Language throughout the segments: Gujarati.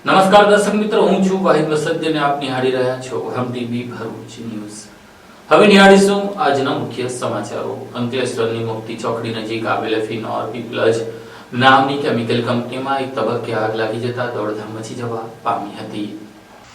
નમસ્કાર દર્શક મિત્રો, હું છું વાહિદ વસંત અને આપ નિહાળી રહ્યા છો હમ ટીવી ભરૂચ ન્યૂઝ। હવે નિહાળીશું આજના મુખ્ય સમાચારો। અંકલેશ્વરની મુક્તિ ચોકડી નજીક આવેલ ફિનોર પીપલજ નામની કેમિકલ કંપનીમાં એક તબક્કે આગ લાગી જતા દોડધામ મચી જવા પામી હતી।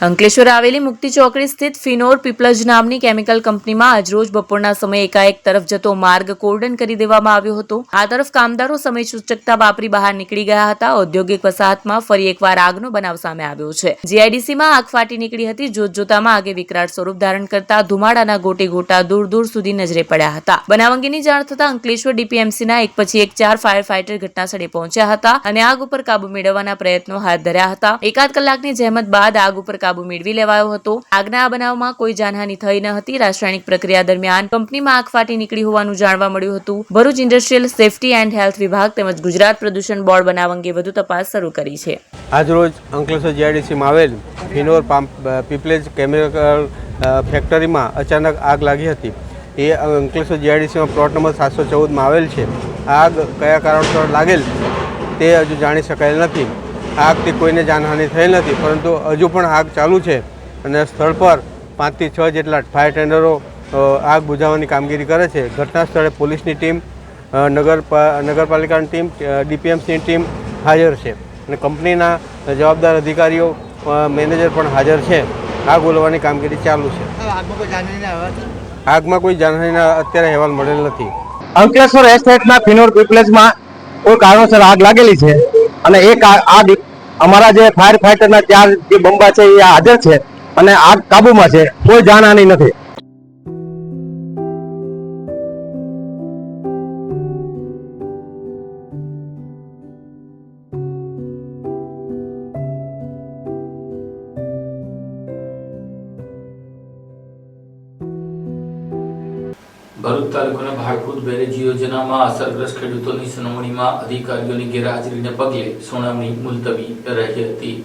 અંકલેશ્વર આવેલી મુક્તિ ચોકડી સ્થિત ફિનોર પીપલજ નામની કેમિકલ કંપનીમાં આજરોજ બપોરના સમયે એકાએક તરફ જતો માર્ગ કોર્ડન કરી દેવામાં આવ્યો હતો। આ તરફ કામદારો સમય સૂચકતા વાપરી બહાર નીકળી ગયા હતા। ઔદ્યોગિક વસાહતમાં ફરી એકવાર આગનો બનાવ સામે આવ્યો છે। જીઆઈડીસીમાં આગ ફાટી નીકળી હતી। જોતજોતામાં આગે વિકરાળ સ્વરૂપ ધારણ કરતા ધુમાડાના ગોટે ગોટા દૂર દૂર સુધી નજરે પડ્યા હતા। બનાવ અંગેની જાણ થતાં અંકલેશ્વર ડીપીએમસીના એક પછી એક 4 ફાયર ફાઈટર ઘટનાસ્થળે પહોંચ્યા હતા અને આગ ઉપર કાબુ મેળવવાના પ્રયત્નો હાથ ધર્યા હતા। એકાદ કલાકની જહેમત બાદ આગ ઉપર કાબુ મેળવી લેવાયો હતો। આગના આ બનાવમાં કોઈ જાનહાનિ થઈ ન હતી। રાસાયણિક પ્રક્રિયા દરમિયાન કંપનીમાં આગ ફાટી નીકળી હોવાનું જાણવા મળ્યું હતું। Bharuch industrial safety and health વિભાગ તેમજ ગુજરાત પ્રદૂષણ બોર્ડ બનાવ અંગે વધુ તપાસ શરૂ કરી છે। આજરોજ અંકલેશ્વર જીઆઈડીસીમાં આવેલ ફિનોર પીપલેજ કેમિકલ ફેક્ટરીમાં અચાનક આગ લાગી હતી। એ અંકલેશ્વર જીઆઈડીસીમાં પ્લોટ નંબર 714માં આવેલ છે। આગ કયા કારણસર લાગેલ તે હજુ જાણી શકાયેલ નથી। આગથી કોઈને જાનહાનિ થયેલ નથી, પરંતુ હજુ પણ આગ ચાલુ છે અને સ્થળ પર 5 થી 6 જેટલા ફાયર ટેન્ડરો આગ બુઝાવવાની કામગીરી કરે છે। ઘટના સ્થળે પોલીસની ટીમ, નગરપાલિકાની ટીમ, ડીપીએમસીની ટીમ હાજર છે અને કંપનીના જવાબદાર અધિકારીઓ, મેનેજર પણ હાજર છે। આગ ઓલવવાની કામગીરી ચાલુ છે। આગમાં કોઈ જાનહાનિના અત્યારે અહેવાલ મળેલ નથી। અંકલેશ્વર એસ્ટેટના ફિનોર પીપલેજમાં કોઈ કારણોસર આગ લાગેલી છે અને એક આગ અમારા જે ફાયર ફાઈટરના 4 જે બંબા છે એ હાજર છે અને આગ કાબુમાં છે। કોઈ જાનહાનિ નથી। ભરૂચ તાલુકાના ભાડભૂત બેરેજ યોજનામાં અસરગ્રસ્ત ખેડૂતોની સુનાવણીમાં અધિકારીઓની ગેરહાજરીને પગલે સુનાવણી મુલતવી રહી હતી।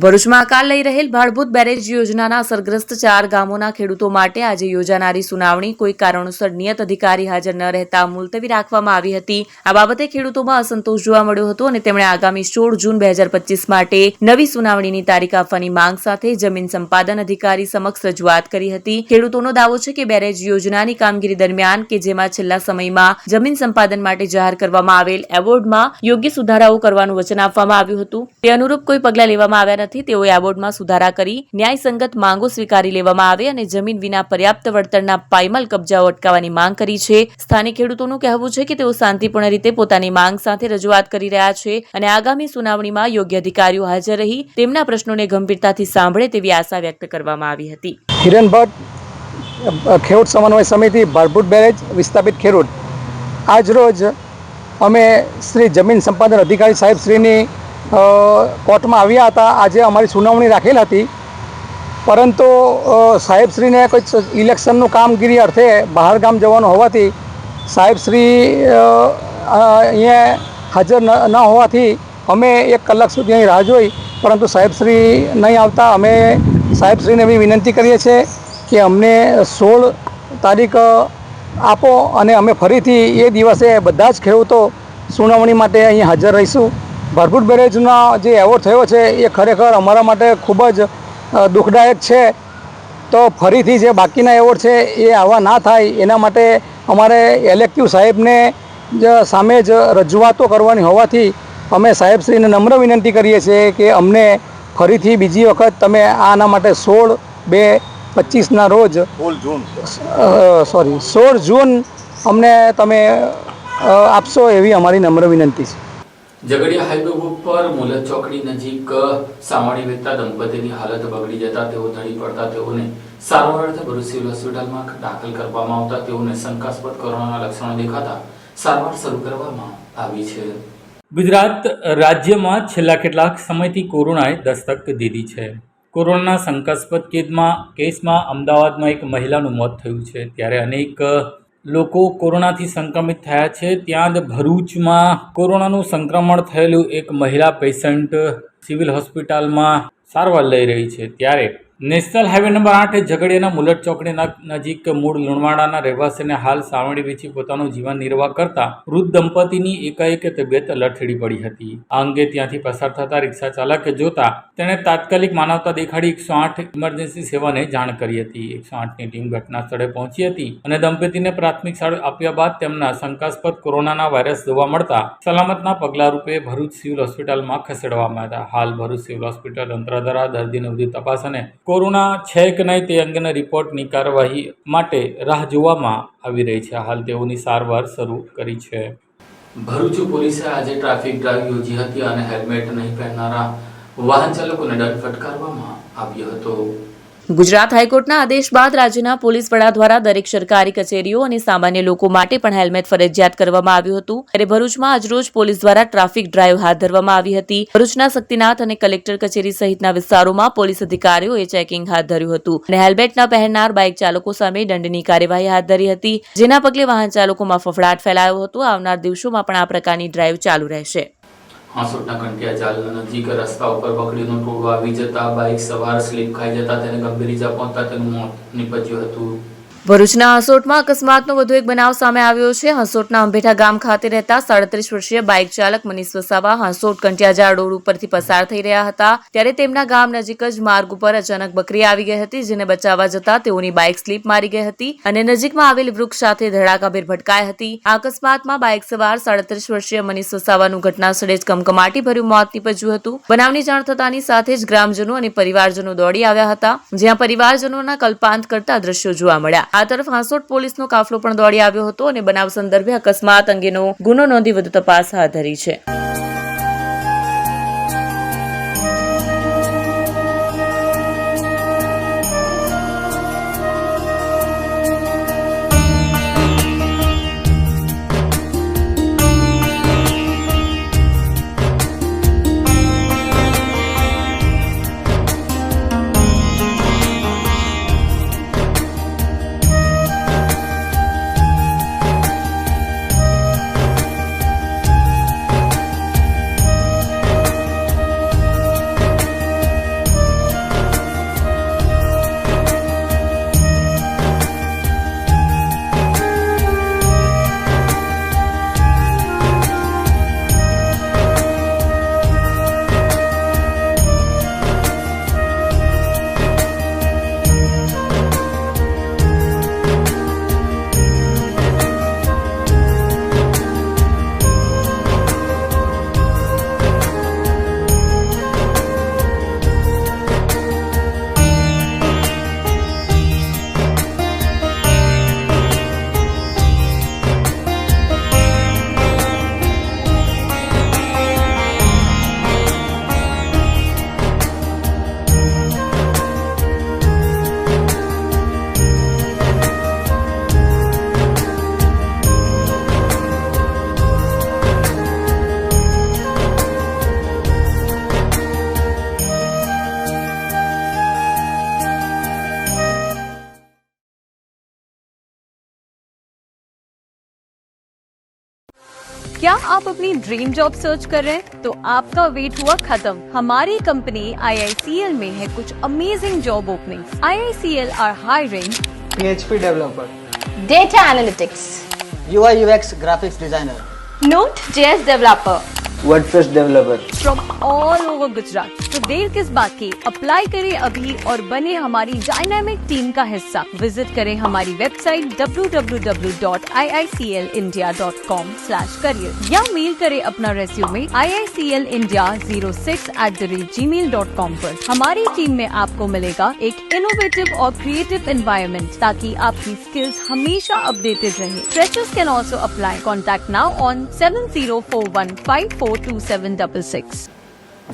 ભરૂચમાં આકાર લઈ રહેલ ભાડભૂત બેરેજ યોજનાના અસરગ્રસ્ત 4 ગામોના ખેડૂતો માટે આજે યોજાનારી સુનાવણી કોઈ કારણોસર નિયત અધિકારી હાજર ન રહેતા મુલતવી રાખવામાં આવી હતી। આ બાબતે ખેડૂતોમાં અસંતોષ જોવા મળ્યો હતો અને તેમણે આગામી 16 જૂન 2025 માટે નવી સુનાવણીની તારીખ આપવાની માંગ સાથે જમીન સંપાદન અધિકારી સમક્ષ રજૂઆત કરી હતી। ખેડૂતોનો દાવો છે કે બેરેજ યોજનાની કામગીરી દરમિયાન કે જેમાં છેલ્લા સમયમાં જમીન સંપાદન માટે જાહેર કરવામાં આવેલ એવોર્ડમાં યોગ્ય સુધારાઓ કરવાનું વચન આપવામાં આવ્યું હતું, તે અનુરૂપ કોઈ પગલાં લેવામાં આવ્યા નથી। તેઓએ એવોર્ડમાં સુધારા કરી ન્યાયસંગત માંગો સ્વીકારી લેવામાં આવે અને જમીન વિના પર્યાપ્ત વળતરના પાયમાલ કબજાઓ અટકાવવાની માંગ કરી છે। સ્થાનિક ખેડૂતોનું કહેવું છે કે તેઓ શાંતિપૂર્ણ રીતે પોતાની માંગ સાથે રજૂઆત કરી રહ્યા છે અને આગામી સુનાવણીમાં યોગ્ય અધિકારીઓ હાજર રહી તેમના પ્રશ્નોને ગંભીરતાથી સાંભળે તેવી આશા વ્યક્ત કરવામાં આવી હતી। હિરેન ભટ્ટ, ખેડૂત સમન્વય સમિતિ, ભાડભૂત બેરેજ, વિસ્થાપિત ખેડૂત। આજરોજ અમે શ્રી જમીન સંપાદન અધિકારી સાહેબ શ્રીની કોર્ટમાં આવ્યા હતા। આજે અમારી સુનાવણી રાખેલ હતી, પરંતુ સાહેબશ્રીને કોઈ ઇલેક્શનનું કામગીરી અર્થે બહાર ગામ જવાનું હોવાથી સાહેબશ્રી અહીંયા હાજર ન હોવાથી અમે 1 કલાક સુધી અહીં રાહ જોઈ, પરંતુ સાહેબશ્રી નહીં આવતા અમે સાહેબશ્રીને એવી વિનંતી કરીએ છીએ કે અમને 16 તારીખ આપો અને અમે ફરીથી એ દિવસે બધા જ ખેડૂતો સુનાવણી માટે અહીં હાજર રહીશું। ભાડભૂત બેરેજનો જે એવોર્ડ થયો છે એ ખરેખર અમારા માટે ખૂબ જ દુઃખદાયક છે। તો ફરીથી જે બાકીના એવોર્ડ છે એ આવા ના થાય એના માટે અમારે એલેક્ટિવ સાહેબને સામે જ રજૂઆતો કરવાની હોવાથી અમે સાહેબશ્રીને નમ્ર વિનંતી કરીએ છીએ કે અમને ફરીથી બીજી વખત તમે આના માટે 16/2/25ના રોજ 16 જૂન અમને તમે આપશો એવી અમારી નમ્ર વિનંતી છે। ઝઘડિયા હાઈવે ઉપર મુલત ચોકડી નજીક સામાણી વેચતા દંપતીની હાલત બગડી જતા તેઓ ધડી પડતા તેઓને સારવાર અર્થે ભરૂચ સિવિલ હોસ્પિટલમાં દાખલ કરવામાં આવતા તેઓને શંકાસ્પદ કોરોનાના લક્ષણો દેખાતા સારવાર શરૂ કરવામાં આવી છે। ગુજરાત રાજ્યમાં છેલ્લા કેટલાક સમયથી કોરોનાએ દસ્તક દીધી છે। કોરોનાના શંકાસ્પદ કેસમાં અમદાવાદમાં એક મહિલાનું મોત થયું છે, ત્યારે અનેક લોકો કોરોનાથી સંક્રમિત થયા છે। ત્યાં જ ભરૂચમાં કોરોનાનું સંક્રમણ થયેલું એક મહિલા પેશન્ટ સિવિલ હોસ્પિટલમાં સારવાર લઈ રહી છે, ત્યારે નેશનલ હાઈવે નંબર 8 ઝઘડિયાના મુલટ ચોકડી નજીક મૂળ લુણવાડાના રહેવાસીને હાલ સાવણી વેચી પોતાનું જીવન નિર્વાહ કરતા વૃદ્ધ દંપતીની એકાએક તબિયત લથડી પડી હતી. આ અંગે ત્યાંથી પસાર થતા રિક્ષા ચાલકે જોતા તેણે તાત્કાલિક માનવતા દેખાડી 108 ઇમરજન્સી સેવાને જાણ કરી હતી. 108ની ટીમ ઘટના સ્થળે પહોંચી હતી અને દંપતીને પ્રાથમિક સારવાર આપ્યા બાદ તેમના શંકાસ્પદ કોરોનાના વાયરસ જોવા મળતા સલામતના પગલા રૂપે ભરૂચ સિવિલ હોસ્પિટલમાં ખસેડવામાં આવ્યા. હાલ ભરૂચ સિવિલ હોસ્પિટલ તંત્ર દ્વારા દર્દીની વધુ તપાસ અને કોરોના છે કે નહીં તે અંગેના રિપોર્ટની કાર્યવાહી માટે રાહ જોવામાં આવી રહી છે. હાલ તેઓની સારવાર શરૂ કરી છે. ભરૂચ પોલીસે આજે ટ્રાફિક ડ્રાઈવ યોજી હતી અને હેલ્મેટ નહીં પહેરનારા વાહન ચાલકોને દંડ ફટકારવામાં આવ્યો હતો. ગુજરાત હાઈકોર્ટના આદેશ બાદ રાજ્યના પોલીસ વડા દ્વારા દરેક સરકારી કચેરીઓ અને સામાન્ય લોકો માટે પણ હેલ્મેટ ફરજિયાત કરવામાં આવ્યું હતું. ત્યારે ભરૂચમાં આજરોજ પોલીસ દ્વારા ટ્રાફિક ડ્રાઈવ હાથ ધરવામાં આવી હતી. ભરૂચના શક્તિનાથ અને કલેક્ટર કચેરી સહિતના વિસ્તારોમાં પોલીસ અધિકારીઓએ ચેકિંગ હાથ ધર્યું હતું અને હેલ્મેટ ન પહેરનાર બાઇક ચાલકો સામે દંડની કાર્યવાહી હાથ ધરી હતી, જેના પગલે વાહન ચાલકોમાં ફફડાટ ફેલાયો હતો. આવનાર દિવસોમાં પણ આ પ્રકારની ડ્રાઈવ ચાલુ રહેશે. હાંસોટના કંટિયા જાલ નજીક રસ્તા ઉપર બકરીનું ટોળું આવી જતા બાઇક સવાર સ્લીપ ખાઈ જતા તેને ગંભીર ઈજા પહોંચતા તેનું મોત નીપજ્યું હતું. ભરૂચના હંસોટમાં અકસ્માતનો વધુ એક બનાવ સામે આવ્યો છે. હંસોટના અંબેઠા ગામ ખાતે રહેતા 37 વર્ષીય બાઇક ચાલક મનીષ વસાવા હંસોટ કંટિયાજાળ રોડ ઉપરથી પસાર થઈ રહ્યા હતા ત્યારે તેમના ગામ નજીક જ માર્ગ ઉપર અચાનક બકરી આવી ગઈ હતી, જેને બચાવવા જતા તેઓની બાઇક સ્લીપ મારી ગઈ હતી અને નજીકમાં આવેલ વૃક્ષ સાથે ધડાકાભેર ભટકાઈ હતી. આ અકસ્માતમાં બાઇક સવાર 37 વર્ષીય મનીષ વસાવાનું ઘટના સ્થળે જ કમકમાટી ભર્યું મોત નીપજ્યું હતું. બનાવની જાણ થતાની સાથે જ ગ્રામજનો અને પરિવારજનો દોડી આવ્યા હતા, જ્યાં પરિવારજનોના કલ્પાંત કરતા દ્રશ્યો જોવા મળ્યા. આ તરફ હાંસોટ પોલીસનો કાફલો પણ દોડી આવ્યો હતો અને બનાવ સંદર્ભે અકસ્માત અંગેનો ગુનો નોંધી વધુ તપાસ હાથ ધરી છે. क्या आप अपनी ड्रीम जॉब सर्च कर रहे हैं? तो आपका वेट हुआ खत्म. हमारी कंपनी IICL में है कुछ amazing job openings. IICL are hiring PHP developer, data analytics, UI UX graphics designer, Node.js developer WordPress developer. from all over Gujarat. तो देर किस बात की, अप्लाई करें अभी और बने हमारी डायनामिक टीम का हिस्सा. विजिट करें हमारी वेबसाइट www.iiclindia.com/career या मेल करें अपना रेज्यूमे iiclindia06@gmail.com पर. हमारी टीम में आपको मिलेगा एक इनोवेटिव और क्रिएटिव एनवायरनमेंट ताकि आपकी स्किल्स हमेशा अपडेटेड रहे. Freshers can also apply. Contact now on 7041542766.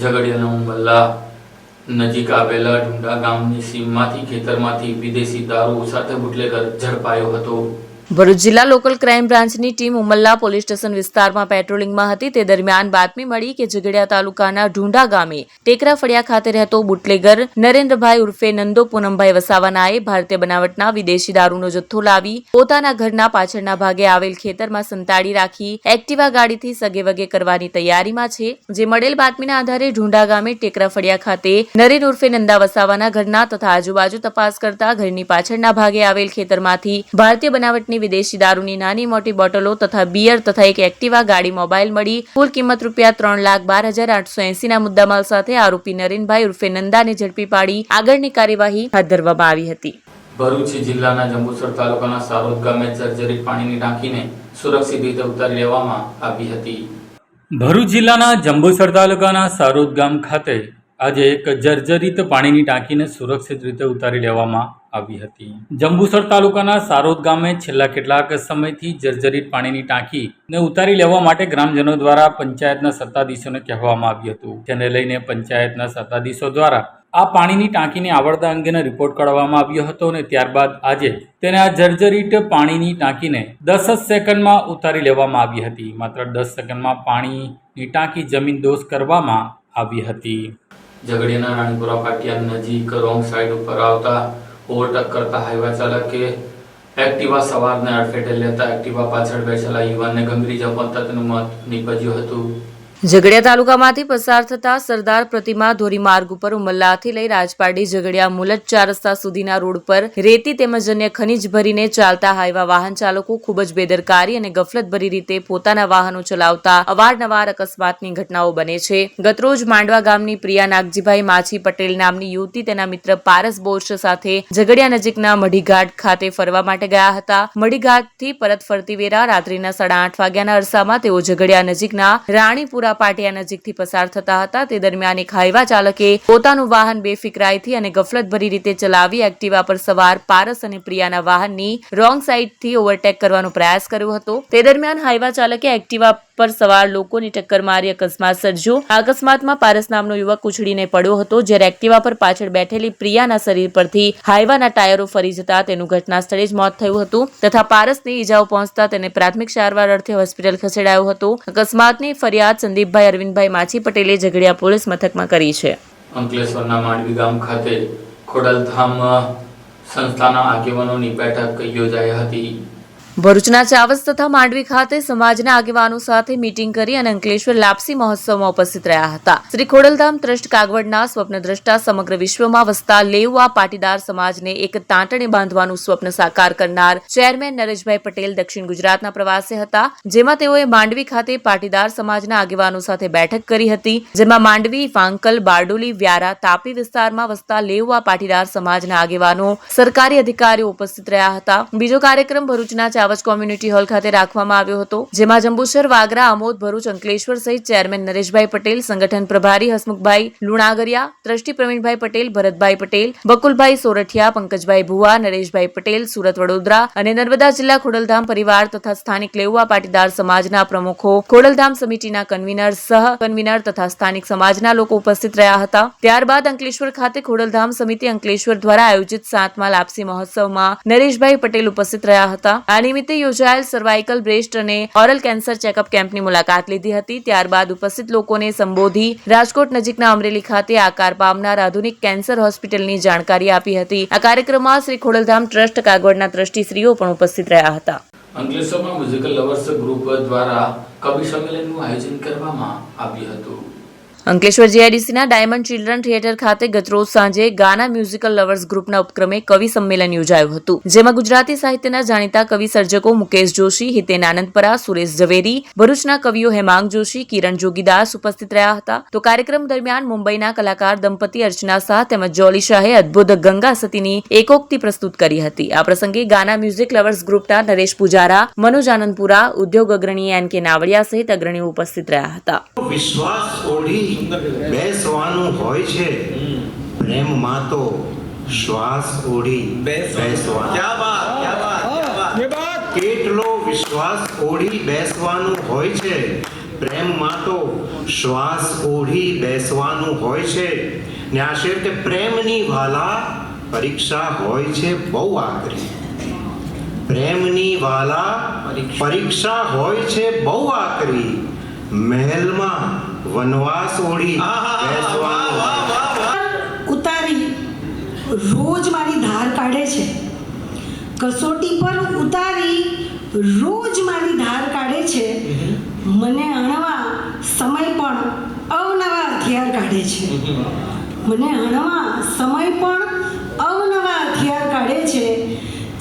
ઝઘડિયાના ઉંબલ્લા નજીક આવેલા ઢુંડા ગામની સીમમાંથી ખેતરમાંથી વિદેશી દારૂ સાથે બુટલેગર ઝડપાયો હતો. ભરૂચ જિલ્લા લોકલ ક્રાઇમ બ્રાન્ચની ટીમ ઉમલ્લા પોલીસ સ્ટેશન વિસ્તારમાં પેટ્રોલિંગમાં હતી તે દરમિયાન બાતમી મળી કે ઝઘડિયા તાલુકાના ઢુંઢા ગામે ટેકરા ફળિયા ખાતે રહેતો બુટલેગર નરેન્દ્રભાઈ ઉર્ફે નંદો પૂનમભાઈ વસાવાનાએ ભારતીય બનાવટના વિદેશી દારૂનો જથ્થો લાવી પોતાના ઘરના પાછળના ભાગે આવેલ ખેતરમાં સંતાડી રાખી એક્ટિવા ગાડીથી સગેવગે કરવાની તૈયારીમાં છે, જે મળેલ બાતમીના આધારે ઢુંઢા ગામે ટેકરા ફળિયા ખાતે નરેન ઉર્ફે નંદા વસાવાના ઘરના તથા આજુબાજુ તપાસ કરતા ઘરની પાછળના ભાગે આવેલ ખેતરમાંથી ભારતીય બનાવટની વિદેશી દારૂની નાની મોટી બોટલો તથા બિયર તથા એક એક્ટિવા ગાડી મોબાઈલ મળી કુલ કિંમત ₹3,12,880 ના મુદ્દામાલ સાથે આરોપી નરેનભાઈ ઉર્ફે નંદાને ઝડપી પાડી આગળની કાર્યવાહી હાથ ધરવામાં આવી હતી. ભરૂચ જિલ્લાના જંબુસર તાલુકાના સારોદ ગામે જર્જરિત પાણીની ટાંકીને સુરક્ષિત રીતે ઉતારી લેવામાં આવી હતી. ભરૂચ જિલ્લાના જંબુસર તાલુકાના સારોદ ગામ ખાતે આજે એક જર્જરિત પાણીની ટાંકીને સુરક્ષિત રીતે ઉતારી લેવામાં આવી હતી. જંબુસર તાલુકાના સારોદ ગામે છેલ્લા કેટલાક સમયથી જર્જરિત પાણીની ટાંકીને ઉતારી લેવા માટે ગ્રામજનો દ્વારા પંચાયતના સત્તાધીશોને કહેવામાં આવ્યું હતું. જેને લઈને પંચાયતના સત્તાધીશો દ્વારા આ પાણીની ટાંકીની આવડતા અંગેનો રિપોર્ટ કાઢવામાં આવ્યો હતો અને ત્યારબાદ આજે તેને આ જર્જરિત પાણીની ટાંકીને 10 સેકન્ડમાં ઉતારી લેવામાં આવી હતી. માત્ર 10 સેકન્ડમાં પાણીની ટાંકી જમીનદોસ્ત કરવામાં આવી હતી. ઝઘડિયાના રાણીપુરા પાટિયા નજીક રોંગ સાઈડ ઉપર આવતા ઓવરટેક કરતા હાઈવે ચાલકે એક્ટિવા સવારને અડફેટે લેતા એક્ટિવા પાછળ બેસેલા યુવાનને ગંભીર ઇજા મોત નીપજ્યું હતું. ઝઘડિયા તાલુકામાંથી પસાર થતા સરદાર પ્રતિમા ધોરીમાર્ગ ઉપર ઉમલ્લાથી લઈ રાજપારડી ઝઘડિયા મુલત 4 રસ્તા સુધીના રોડ પર રેતી તેમજ અન્ય ખનીજ ભરીને ચાલતા હાઈવા વાહન ચાલકો ખૂબ જ બેદરકારી અને ગફલતભરી રીતે પોતાના વાહનો ચલાવતા અવારનવાર અકસ્માતની ઘટનાઓ બને છે. ગતરોજ માંડવા ગામની પ્રિયા નાગજીભાઈ માછી પટેલ નામની યુવતી તેના મિત્ર પારસ બોર્સ સાથે ઝઘડિયા નજીકના મઢીઘાટ ખાતે ફરવા માટે ગયા હતા. મઢીઘાટથી પરત ફરતી વેળા રાત્રિના 8:30 વાગ્યાના અરસામાં તેઓ ઝઘડિયા નજીકના રાણીપુરા પાટિયા નજીકથી પસાર થતા હતા. તે દરમિયાન એક હાઈવા ચાલકે પોતાનું વાહન બેફિકરાઈથી અને ગફલતભરી રીતે ચલાવી એક્ટિવા પર સવાર પારસ અને પ્રિયાના વાહનની રોંગ સાઈડથી ઓવરટેક કરવાનો પ્રયાસ કર્યો હતો. તે દરમિયાન હાઈવા ચાલકે એક્ટિવા પર સવાર લોકોની ટક્કર મારી અકસ્માત સર્જ્યો. આ અકસ્માતમાં પારસ નામનો યુવક ઉછળીને પડ્યો હતો, જ્યારે એક્ટિવા પર પાછળ બેઠેલી પ્રિયાના શરીર પરથી હાઈવાના ટાયરો ફરી જતા તેનું ઘટના સ્થળે જ મોત થયું હતું તથા પારસને ઈજાઓ પહોંચતા તેને પ્રાથમિક સારવાર અર્થે હોસ્પિટલ ખસેડાયો હતો. અકસ્માતની ફરિયાદ સંદીપભાઈ અરવિંદભાઈ માછી પટેલે ઝઘડિયા પોલીસ મથકમાં કરી છે. અંકલેશ્વરના માંડવી ગામ ખાતે ખોડલધામ સંસ્થાના આગેવાનોની બેઠક યોજાઈ હતી. ભરૂચના ચાવસ તથા માંડવી ખાતે સમાજના આગેવાનો સાથે મીટિંગ કરી અને અંકલેશ્વર લાપસી મહોત્સવમાં ઉપસ્થિત રહ્યા હતા. શ્રી ખોડલધામ ટ્રસ્ટ કાગવડના સ્વપ્નદ્રષ્ટા સમગ્ર વિશ્વમાં વસતા લેઉવા પાટીદાર સમાજને એક તાંટણે બાંધવાનું સ્વપ્ન સાકાર કરનાર ચેરમેન નરેશભાઈ પટેલ દક્ષિણ ગુજરાતના પ્રવાસે હતા, જેમાં તેઓએ માંડવી ખાતે પાટીદાર સમાજના આગેવાનો સાથે બેઠક કરી હતી. જેમાં માંડવી, વાંકલ, બારડોલી, વ્યારા, તાપી વિસ્તારમાં વસતા લેઉવા પાટીદાર સમાજના આગેવાનો, સરકારી અધિકારીઓ ઉપસ્થિત રહ્યા હતા. બીજો કાર્યક્રમ ભરૂચના ચાવસ કોમ્યુનિટી હોલ ખાતે રાખવામાં આવ્યો હતો, જેમાં જંબુસર, વાગરા, આમોદ, ભરૂચ, અંકલેશ્વર સહિત ચેરમેન નરેશભાઈ પટેલ, સંગઠન પ્રભારી હસમુખભાઈ લુણાગરિયા, ટ્રસ્ટી પ્રવીણભાઈ પટેલ, ભરતભાઈ પટેલ, બકુલભાઈ સોરઠિયા, પંકજભાઈ ભુવા, નરેશભાઈ પટેલ, સુરત, વડોદરા અને નર્મદા જિલ્લા ખોડલધામ પરિવાર તથા સ્થાનિક લેઉવા પાટીદાર સમાજના પ્રમુખો, ખોડલધામ સમિતિના કન્વીનર, સહ કન્વીનર તથા સ્થાનિક સમાજના લોકો ઉપસ્થિત રહ્યા હતા. ત્યારબાદ અંકલેશ્વર ખાતે ખોડલધામ સમિતિ અંકલેશ્વર દ્વારા આયોજિત 7મા લાપસી મહોત્સવમાં નરેશભાઈ પટેલ ઉપસ્થિત રહ્યા હતા. આ નિમિત્તે યોજાયેલ સર્વાઇકલ, બ્રેસ્ટ અને ઓરલ કેન્સર ચેકઅપ કેમ્પની મુલાકાત લીધી હતી. ત્યારબાદ ઉપસ્થિત લોકોને સંબોધી રાજકોટ નજીકના અમરેલી ખાતે આકાર પામનાર આધુનિક કેન્સર હોસ્પિટલની જાણકારી આપી હતી. આ કાર્યક્રમમાં શ્રી ખોડલધામ ટ્રસ્ટ કાગવડના ટ્રસ્ટીશ્રીઓ પણ ઉપસ્થિત રહ્યા હતા. અંકલેશ્વરમાં મ્યુઝિકલ લવર્સ ગ્રુપ દ્વારા કવિ સંમેલનનું આયોજન કરવામાં આવ્યું હતું. અંકલેશ્વર જીઆઈડીસીના ડાયમંડ ચિલ્ડ્રન થિયેટર ખાતે ગતરોજ સાંજે ગાના મ્યુઝિકલ લવર્સ ગ્રુપના ઉપક્રમે કવિ સંમેલન યોજાયું હતું, જેમાં ગુજરાતી સાહિત્યના જાણીતા કવિ સર્જકો મુકેશ જોશી, હિતેન આનંદપરા, સુરેશ ઝવેરી, ભરૂચના કવિઓ હેમાંગ જોશી, કિરણ જોગીદાસ ઉપસ્થિત રહ્યા હતા. તો કાર્યક્રમ દરમિયાન મુંબઈના કલાકાર દંપતી અર્ચના શાહ તેમજ જોલી શાહે અદભુત ગંગા સતીની એકોક્તિ પ્રસ્તુત કરી હતી. આ પ્રસંગે ગાના મ્યુઝિક લવર્સ ગ્રુપના નરેશ પૂજારા, મનોજ આનંદપુરા, ઉદ્યોગ અગ્રણી એન કે નાવડિયા સહિત અગ્રણીઓ ઉપસ્થિત રહ્યા હતા. વિશ્વાસ ઓઢી બેસવાનું હોય છે, પ્રેમમાં તો શ્વાસ ઓઢી બેસવાનું. કેટલો વિશ્વાસ ઓઢી બેસવાનું હોય છે, પ્રેમમાં તો શ્વાસ ઓઢી બેસવાનું હોય છે. ને આ શેર કે પ્રેમની વાલા પરીક્ષા હોય છે બહુ આકરી. પ્રેમની વાલા પરીક્ષા હોય છે બહુ આકરી, મહેલમાં વનવાસ ઓઢી બેસવાનું. ઉતારી રોજ મારી ધાર કાઢે છે, કસોટી પર ઉતારી રોજ મારી ધાર કાઢે છે. મને અણવા સમય પણ અવનવા હથિયાર કાઢે છે. મને અણવા સમય પણ અવનવા હથિયાર કાઢે છે.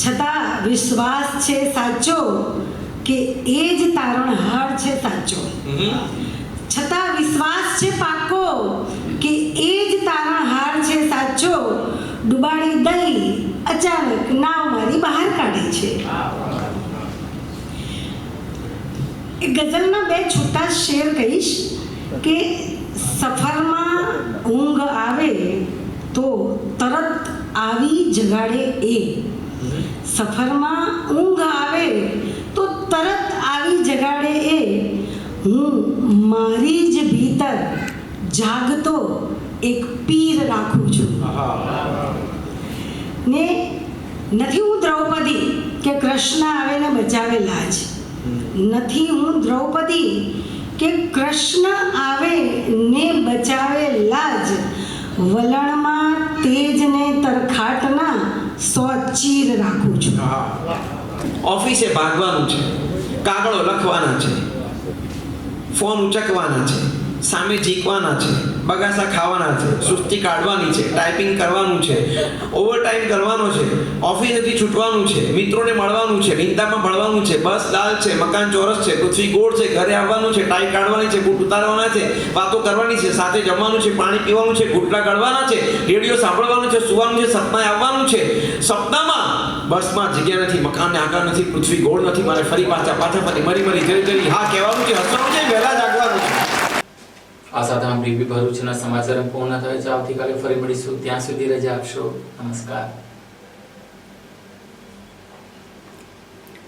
છતાં વિશ્વાસ છે સાચો કે એ જ તારણહાર છે સાચો. છતાં વિશ્વાસ છે પાકો કે એ જ તારણહાર છે સાચો. ડુબાડી દઈ અચાનક નાવ મારી બહાર કાઢે છે. એ ગઝલના બે છૂટા શેર કહીશ કે સફરમાં ઊંઘ આવે તો તરત આવી જગાડે એ. સફરમાં ઊંઘ આવે તો તરત આવી જગાડે એ. હું મારી જ ભીતર જાગતો એક પીર રાખું છું. ને નથી હું દ્રૌપદી કે કૃષ્ણ આવે ને બચાવે લાજ. નથી હું દ્રૌપદી કે કૃષ્ણ આવે ને બચાવે લાજ. વલણમાં તેજ ને તરખાટના 100 ચીર રાખું છું. ઓફિસે ભાગવાનું છે, કાગળો લખવાના છે, ફોન ઉચકવાના છે, સામે ઝીકવાના છે, બગાસા ખાવાના છે, સુસ્તી કાઢવાની છે, ટાઈપિંગ કરવાનું છે, ઓવરટાઈમ કરવાનો છે, ઓફિસેથી છૂટવાનું છે, મિત્રોને મળવાનું છે, નિંદામાં ભળવાનું છે, બસ લાલ છે, મકાન ચોરસ છે, પૃથ્વી ગોળ છે, ઘરે આવવાનું છે, ટાઈ કાઢવાની છે, બૂટ ઉતારવાના છે, વાતો કરવાની છે, સાથે જમવાનું છે, પાણી પીવાનું છે, ગુટલા કાઢવાના છે, રેડિયો સાંભળવાનું છે, સુવાનું છે, સપના આવવાનું છે. સપનામાં બસમાં જગ્યા નથી, મકાનને આકાર નથી, પૃથ્વી ગોળ નથી, મારે ફરી પાછા મરી જરી હા કહેવાનું છે, હસવાનું છે, વહેલા જાગવાનું છે. આ સાથે અમે બીબી ભરૂચના સમાચાર પૂર્ણ થાય છે. આવતીકાલે ફરી મળીશું. ત્યાં સુધી રજા આપશો. નમસ્કાર.